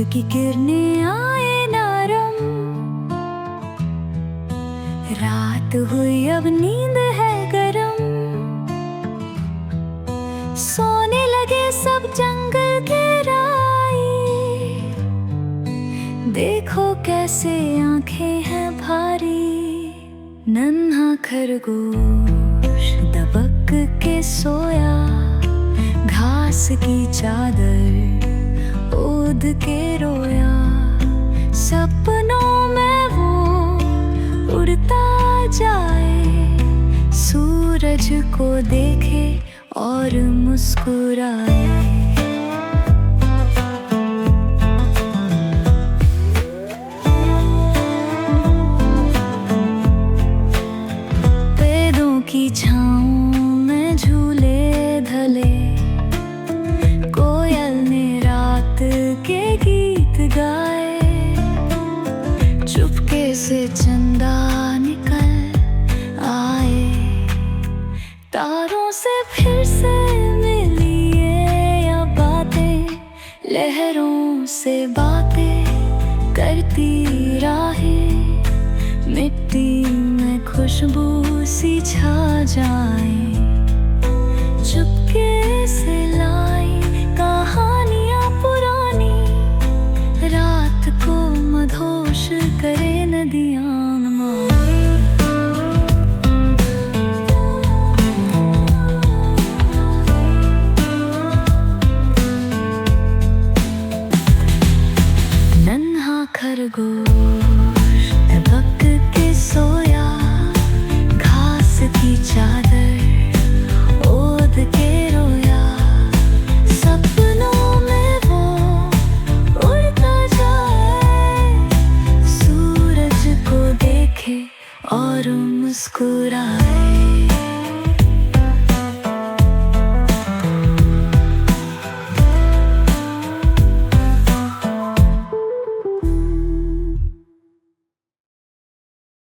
की किरणें आए नरम। रात हुई अब नींद है गरम। सोने लगे सब जंगल के राई। देखो कैसे आंखें हैं भारी। नन्हा खरगोश दबक के सोया। घास की चादर ओढ़ के रोया। सपनों में वो उड़ता जाए। सूरज को देखे और मुस्कुराए। पेड़ों की छाँव में झूले ढले। कोयल ने रात के गीत गाए। चुपके से चंदा निकल आए। तारों से फिर से मिली ये बातें। लहरों से बातें करती राहें। मिट्टी में खुशबू सी छा जाए। चुपके से लाई कहानियाँ पुरानी। रात को मधोश करे नदियाँ। नन्हा खरगोश दबक के सोया। घास की चादर ओढ़ के रोया। सपनों में वो उड़ता जाए। सूरज को देखे और मुस्कुराए।